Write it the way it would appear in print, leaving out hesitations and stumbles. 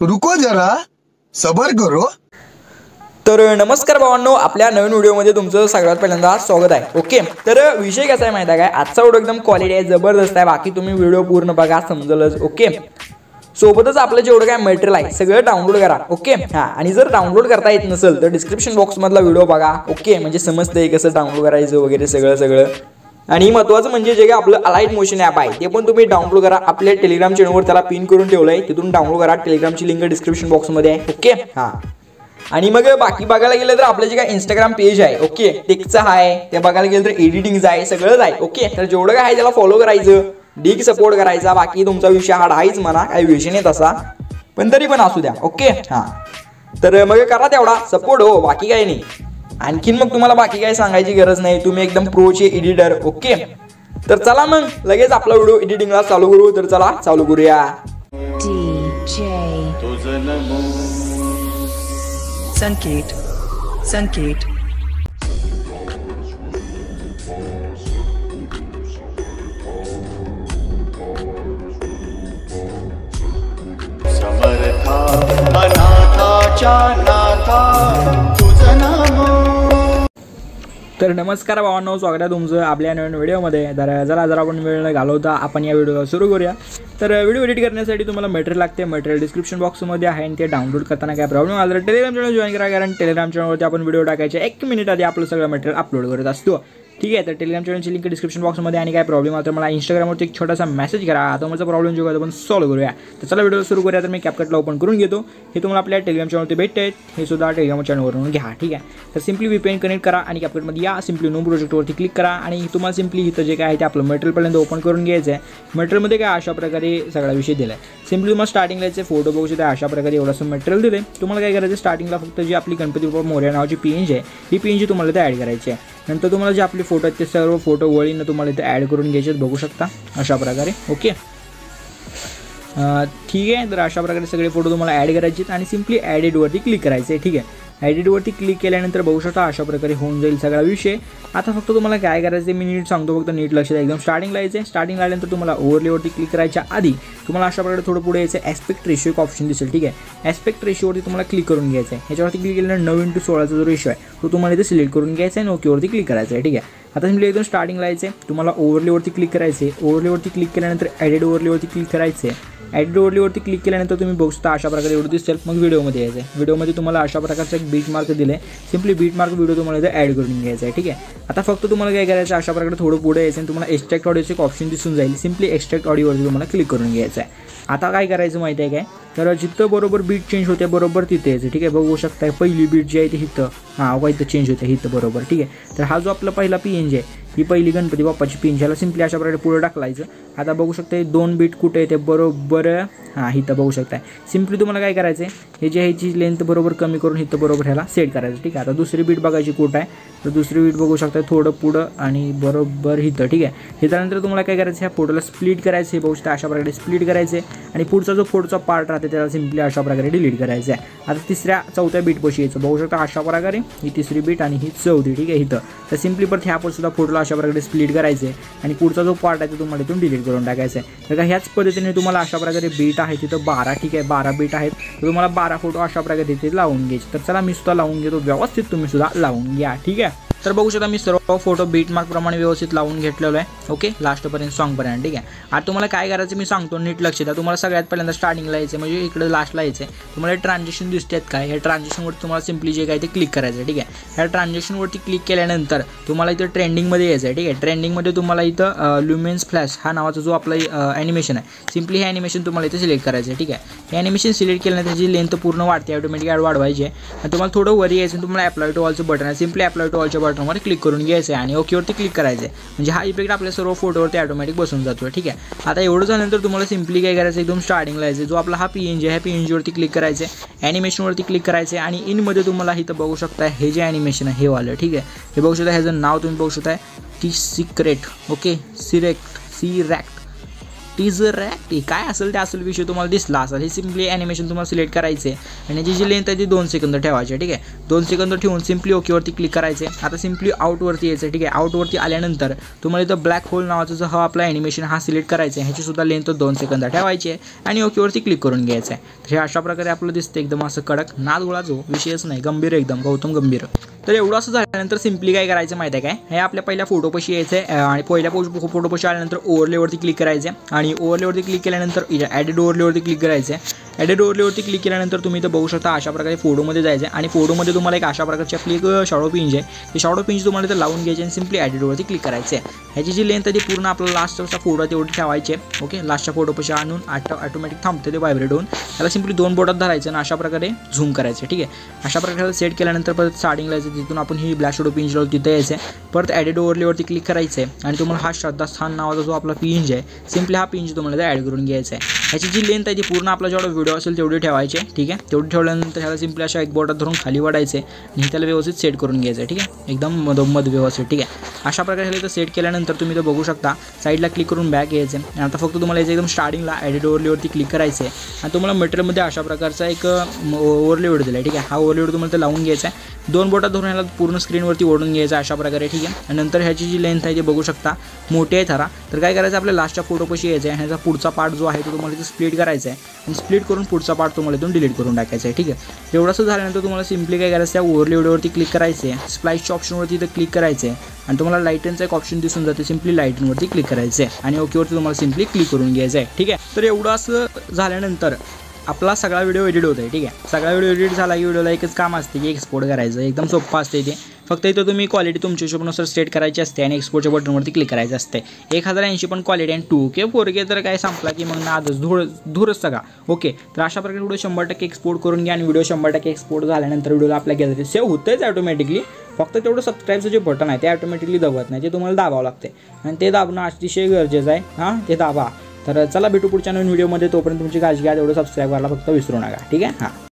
रुको जरा सबर करो। तर नमस्कार भावांनो, आपल्या नवीन व्हिडिओमध्ये तुमचं सगळ्यात पहिल्यांदा स्वागत आहे। ओके, तर विषय कसा आहे माहिती आहे काय, आजचा व्हिडिओ एकदम क्वालिटी आहे, जबरदस्त आहे। बाकी तुम्ही व्हिडिओ पूर्ण बघा, समजलंच। ओके, सोबतच आपलं जेवढं काय मटेरियल आहे सगळं डाउनलोड करा। ओके, हां, आणि जर डाउनलोड करता येत नसेल तर डिस्क्रिप्शन बॉक्समधला व्हिडिओ बघा। ओके, म्हणजे समजतंय कसं डाउनलोड करायचं वगैरे सगळं। आणि महत्त्वाचं म्हणजे जे काय आपलं अलाइट मोशन ॲप आहे ते पण तुम्ही डाउनलोड करा। आपल्या टेलिग्राम चॅनलवर त्याला पिन करून ठेवलंय, तिथून डाउनलोड करा। टेलिग्रामची लिंक डिस्क्रिप्शन बॉक्समध्ये आहे। ओके, हां, आणि मग बाकी बघायला गेलं तर आपलं जे काय इंस्टाग्राम पेज आहे, ओके, टेकचं आहे, ते बघायला गेलं तर एडिटिंगचं आहे, सगळंच आहे। ओके, तर जेवढं काय आहे त्याला फॉलो करायचं, डीक सपोर्ट करायचा। बाकी तुमचा विषय हार्ड आहेच म्हणा, काही विषय नाही तसा, पण तरी पण असू द्या। ओके, हां, तर मग करा तेवढा सपोर्ट हो, बाकी काही नाही। आणखीन मग तुम्हाला बाकी काही सांगायची गरज नाही, तुम्ही एकदम प्रोचे एडिटर। ओके, तर चला मग लगेच आपला व्हिडिओ एडिटिंगला चालू करू। तर चला चालू करूया। संकेत समर्था अनाथाच्या नाथा तुझं नाम। तर नमस्कार भावांनो, स्वागत आहे तुमचं आपल्या नवीन व्हिडिओमध्ये। तर जरा आपण वेळ न घालवता आपण या व्हिडिओला सुरू करूया। तर व्हिडिओ एडिट करण्यासाठी तुम्हाला मटेरियल लागते, मटेरियल डिस्क्रिप्शन बॉक्समध्ये आहे आणि ते डाउनलोड करताना काय प्रॉब्लेम आला तर टेलिग्राम चॅनल जॉईन करा, कारण टेलिग्राम चॅनलवरती आपण व्हिडिओ टाकायचे 1 मिनिट आधी आपलं सगळं मटेरियल अपलोड करत असतो। ठीक आहे, तर टेलिग्राम चॅनलची लिंक डिस्क्रिप्शन बॉक्समध्ये। आणि काय प्रॉब्लेम आला तर मला इंस्टाग्रामवरती एक छोटासा मेसेज करा, आता माझा प्रॉब्लेम जो आहे आपण सॉल्व्ह करूया। तर चला व्हिडिओ सुरू करूया। तर मी कॅपकटला ओपन करून घेतो, हे तुम्हाला आपल्या टेलिग्राम चॅनलवरती भेटते, हे सुद्धा टेलिग्राम चॅनलवरून घ्या। ठीक आहे, तर सिम्पली VPN कनेक्ट करा आणि कॅपकटमध्ये या, सिम्पली न्यू प्रोजेक्टवरती क्लिक करा आणि तुम्हाला सिम्पली इथं जे काय आहे ते आपलं मटेरियल पहिल्यांदा ओपन करून घ्यायचं आहे। मटेरियलमध्ये काय अशा प्रकारे सगळा विषय दिला आहे। सिम्पली तुम्हाला स्टार्टिंगला याचे फोटो बघू शकता, अशा प्रकारे एवढंसं मटेरियल दिले। तुम्हाला काय करायचं, स्टार्टिंगला फक्त जी आपली गणपती बाप्पा मोरया नावाची PNG आहे, ही PNG तुम्हाला इथे ॲड करायची आहे। नंतर तुम्हाला जे आपले फोटो आहेत ते सर्व फोटो वळीनं तुम्हाला इथे ॲड करून घ्यायचे, बघू शकता अशा प्रकारे। ओके, ठीक आहे, तर अशा प्रकारे सगळे फोटो तुम्हाला ॲड करायचे आहेत आणि सिम्पली ॲडिटवरती क्लिक करायचं आहे। ठीक आहे, ॲडिटवरती क्लिक केल्यानंतर बघू शकता अशा प्रकारे होऊन जाईल सगळा विषय। आता फक्त तुम्हाला काय करायचं आहे, मी नीट सांगतो, फक्त नीट लक्ष द्या। एकदम स्टार्टिंगला यायचं आहे, स्टार्टिंगला आल्यानंतर तुम्हाला ओव्हरलेवरती क्लिक करायच्या आधी तुम्हाला अशा प्रकारे थोडं पुढे यायचं, ॲस्पेक्ट रेशिओ एक ऑप्शन दिसेल। ठीक आहे, ॲस्पेक्ट रेशिओवरती तुम्हाला क्लिक करून घ्यायचं आहे। ह्याच्यावरती क्लिक केल्यानंतर 9:16 जो रेशिओ आहे तो तुम्हाला इथे सिलेक्ट करून घ्यायचा आहे आणि ओकेवरती क्लिक करायचं आहे। ठीक आहे, आता सिम्पली एकदम स्टार्टिंगला यायचं आहे, तुम्हाला ओव्हरलेवरती क्लिक करायचं आहे। ओव्हरलेवरती क्लिक केल्यानंतर ॲडिट ओव्हरलेवरती क्लिक करायचं आहे। ॲडिट ओव्हरलेवरती क्लिक केल्यानंतर तुम्ही बघू शकता अशा प्रकारे एवढं दिसेल। मग व्हिडिओमध्ये यायचं आहे, व्हिडिओमध्ये तुम्हाला अशा प्रकारचं एक बीट मार्क दिले, सिम्पली बीट मार्क व्हिडिओ तुम्हाला इथे ॲड करून घ्यायचा आहे। ठीक आहे, आता फक्त तुम्हाला काय करायचं, अशा प्रकारे थोडं पुढे यायचं आणि तुम्हाला एक्स्ट्रॅक्ट ऑडिओचं एक ऑप्शन दिसून जाईल, सिम्पली एक्स्ट्रॅक्ट ऑडिओवरती तुम्हाला क्लिक करून घ्यायचं आहे। आता काय करायचं माहिती आहे काय, तर जिथं बरोबर बीट चेंज होते बरोबर तिथे यायचं। ठीक आहे, बघू शकता पहिली बीट जी आहे ती इथं, हां, इथं चेंज होते इथं बरोबर। ठीक आहे, तर हा जो आपला पहिला PNG आहे, ही पहिली गणपती बाप्पाची PNG, ह्याला सिम्पली अशा प्रकारे पुढे टाकलायचं। आता बघू शकता 2 बीट कुठे येते बरोबर, हां, इथं बघू शकता। सिम्पली तुम्हाला काय करायचं आहे, हे जे ह्याची लेंथ बरोबर कमी करून इथं बरोबर ह्याला सेट करायचं। ठीक आहे, आता दुसरी बीट बघायची कुठं आहे, तर दुसरी बीट बघू शकता थोडं पुढं आणि बरोबर इथं। ठीक आहे, हे त्यानंतर तुम्हाला काय करायचं, ह्या फोटोला स्प्लिट करायचं आहे, बघू शकता अशा प्रकारे स्प्लिट करायचे आणि पुढचा जो फोटोचा पार्ट राहते त्याला सिम्पली अशा प्रकारे डिलीट करायचं आहे। आता तिसऱ्या चौथ्या बीटपाशी यायचं, बघू शकता अशा प्रकारे, ही तिसरी बीट आणि ही चौथी। ठीक आहे, इथं तर सिम्पली परत ह्या सुद्धा फोटोला अशा प्रकारे स्प्लिट करायचे आणि पुढचा जो पार्ट आहे तो तुम्हाला इथून डिलीट करून टाकायचा आहे। तर ह्याच पद्धतीने तुम्हाला अशा प्रकारे बीट आहे तिथं 12, ठीक आहे, 12 बीट आहेत, तर तुम्हाला 12 फोटो अशा प्रकारे तिथे लावून घ्यायचे। तर चला मी सुद्धा लावून घेतो, व्यवस्थित तुम्ही सुद्धा लावून घ्या। ठीक आहे, तर बघू शकता मी सर्व फोटो बीट मार्क प्रमाणे व्यवस्थित लावून घेतलेलो आहे। ओके, लास्टपर्यंत सॉन्गपर्यंत। ठीक आहे, आता तुम्हाला काय करायचं मी सांगतो, नीट लक्ष द्या। तुम्हाला सगळ्यात पहिल्यांदा स्टार्टिंगला यायचं, म्हणजे इकडे लास्टला यायचं, तुम्हाला ट्रान्झॅक्शन दिसतात काय, ह्या ट्रान्झॅक्शनवरती तुम्हाला सिम्पली जे काय ते क्लिक करायचं आहे। ठीक आहे, ह्या ट्रान्झॅक्शनवरती क्लिक केल्यानंतर तुम्हाला इथं ट्रेंडिंगमध्ये यायचं आहे। ठीक आहे, ट्रेंडिंगमध्ये तुम्हाला इथं ल्युमेन्स फ्लॅश हा नावाचा जो आपला ॲनिमेशन आहे, सिम्पली हे ॲनिमेशन तुम्हाला इथे सिलेक्ट करायचं आहे। ठीक आहे, हे ॲनिमेशन सिलेक्ट केल्यानंतर त्याची लेंथ पूर्ण वाढते, ऑटोमॅटिक ॲड वाढवायची आहे आणि तुम्हाला थोडं वरी यायचं, तुम्हाला अप्लाय टू ऑलचं बटन आहे, सिम्पली अप्लाय टू ऑलच्या बटनवर क्लिक करून घ्यायचं आहे आणि ओकेवरती क्लिक करायचं आहे, म्हणजे हा इफेक्ट आपल्या सर्व फोटोवरती ऑटोमॅटिक बसून जातो। ठीक आहे, आता एवढं झाल्यानंतर तुम्हाला सिम्पली काय करायचं, एकदम स्टार्टिंगला यायचं, जो आपला हा PNG आहे, ह्या PNGवरती क्लिक करायचं आहे, ॲनिमेशनवरती क्लिक करायचं आहे आणि इनमध्ये तुम्हाला इथं बघू शकता हे जे ॲनिमेशन आहे हे वालं। ठीक आहे, हे बघू शकता, ह्याचं नाव तुम्ही बघू शकता टी सिक्रेट। ओके, सिरॅक्ट टीजर रे काय असेल ते असेल विषय तुम्हाला दिसला असेल. हे सिम्पली ॲनिमेशन तुम्हाला सिलेक्ट करायचे आणि याची जी लेंथ आहे ती 2 सेकंद ठेवायची. ठीक आहे, 2 सेकंद ठेवून सिम्पली ओकेवरती क्लिक करायचे. आता सिम्पली आउटवरती यायचं. ठीक आहे, आउटवरती आल्यानंतर तुम्हाला इथं ब्लॅक होल नावाचा जो हा आपला ॲनिमेशन हा सिलेक्ट करायचा आहे. ह्याचीसुद्धा लेंथ 2 सेकंद ठेवायची आहे आणि ओकेवरती क्लिक करून घ्यायचं आहे. तर हे अशा प्रकारे आपलं दिसतं एकदम असं कडक नादगोळा जो विषयच नाही, गंभीर एकदम गौतम गंभीर. तर एवढं असं झाल्यानंतर सिम्पली काय करायचं माहिती आहे काय, हे आपल्या पहिल्या फोटोपाशी यायचं आहे आणि पहिल्या फोटोपाशी आल्यानंतर ओव्हरलेवरती क्लिक करायचं आहे आणि ओव्हरलेवरती क्लिक केल्यानंतर ॲडेड ओव्हरलेवरती क्लिक करायचं आहे. ॲडेड ओव्हरलेवरती क्लिक केल्यानंतर तुम्ही इथं बघू शकता अशा प्रकारे फोटोमध्ये जायचं आहे आणि फोटोमध्ये तुम्हाला एक अशा प्रकारची आपली एक शॅडो पिंज आहे. ते शॅडो पिंज तुम्हाला इथं लावून घ्यायचे आणि सिम्पली ॲडेडवरती क्लिक करायचं आहे. ह्याची जी लेंथ आहे ती पूर्ण आपला लास्टचा फोटो आहे तेवढी ठेवायची आहे. ओके, लास्टच्या फोटोपाशी आणून ऑटोमॅटिक थांबते ते व्हायब्रेट होऊन. त्याला सिम्पली 2 बोटात धरायचं आणि अशा प्रकारे झूम करायचं. ठीक आहे, अशा प्रकारे सेट केल्यानंतर परत स्टार्टिंगला यायचं, तिथून आपण ही ब्लॅक शॅडो पिंज लावून तिथे यायचं आहे. परत ॲडेड ओव्हरलेवरती क्लिक करायचं आहे आणि तुम्हाला हा श्रद्धास्थान नावाचा जो आपला पिंज आहे सिम्पली हा पिंज तुम्हाला ॲड करून घ्यायचा आहे. ह्याची जी लेंथ आहे ती पूर्ण आपला जेवढा व्हिडिओ असेल तेवढी ठेवायची. ठीक आहे, तेवढी ठेवल्यानंतर ह्याला सिम्पली अशा एक बोटात धरून खाली वाढायचे आणि त्याला व्यवस्थित सेट करून घ्यायचं आहे. ठीक आहे, एकदम मधोमध व्यवस्थित. ठीक आहे, अशा प्रकारे ह्याला इथं सेट केल्यानंतर तुम्ही इथं बघू शकता साईडला क्लिक करून बॅक यायचं आहे. आता फक्त तुम्हाला याचं एकदम स्टार्टिंगला ॲडेड ओव्हरलेवरती क्लिक करायचं आहे आणि तुम्हाला मटेरियलमध्ये अशा प्रकारचा एक ओव्हरलेवड दिला आहे. ठीक आहे, हा ओव्हरलेवड तुम्हाला ते लावून घ्यायचा आहे. 2 बोटात धरून ह्याला पूर्ण स्क्रीनवरती ओढून घ्यायचं अशा प्रकारे. ठीक आहे, आणि नंतर ह्याची जी लेंथ आहे ते बघू शकता मोठी आहे थरा. तर काय करायचं, आपल्या लास्टच्या फोटोपाशी यायचं आहे. ह्याचा पुढचा पार्ट जो आहे तो तुम्हाला इथे स्प्लिट करायचा आहे आणि स्प्लिट करून पुढचा पार्ट तुम्हाला इथून डिलीट करून टाकायचा आहे. ठीक आहे, तेवढंसं झाल्यानंतर तुम्हाला सिम्पली काय करायचं आहे, ओव्हरलेवडवरती क्लिक करायचं आहे. स्प्लाइसच्या ऑप्शनवरती इथं क्लिक करायचं आहे आणि तुम्हाला लाईटनचा एक ऑप्शन दिसून जाते. सिम्पली लाईटनवरती क्लिक करायचं आहे आणि ओकेवरती तुम्हाला सिम्पली क्लिक करून घ्यायचं आहे. ठीक आहे, तर एवढं असं झाल्यानंतर आपला सगळा व्हिडिओ एडिट होतो आहे. ठीक आहे, सगळा व्हिडिओ एडिट झाला की व्हिडिओला एकच काम असते की एक्सपोर्ट करायचं. एकदम सोपं असते ते. फक्त इथं तुम्ही क्वालिटी तुमच्या हिशोबानुसार सेट करायची असते आणि एक्सपोर्टच्या बटनवरती क्लिक करायचं असते. 1080 पण क्वालिटी आणि 2K 4K तर काय संपला की मग नादच धूरच सगळा. ओके, तर अशा प्रकारे व्हिडिओ 100% एक्सपोर्ट करून घ्या आणि व्हिडिओ 100% एक्सपोर्ट झाल्यानंतर व्हिडिओला आपल्या गॅलरीत सेव्ह होतेच ऑटोमॅटिकली. फक्त तेवढं सबस्क्राईबचं जे बटन आहे ते ऑटोमॅटिकली दाबत नाही, ते तुम्हाला दाबावं लागते आणि ते दाबणं अतिशय गरजेचं आहे. हां, ते दाबा. तर चला भेटू पुढच्या नवीन व्हिडिओमध्ये. तोपर्यंत तुमची काळजी घ्या. तेवढं सबस्क्राईब करायला फक्त विसरू नका. ठीक आहे, हां.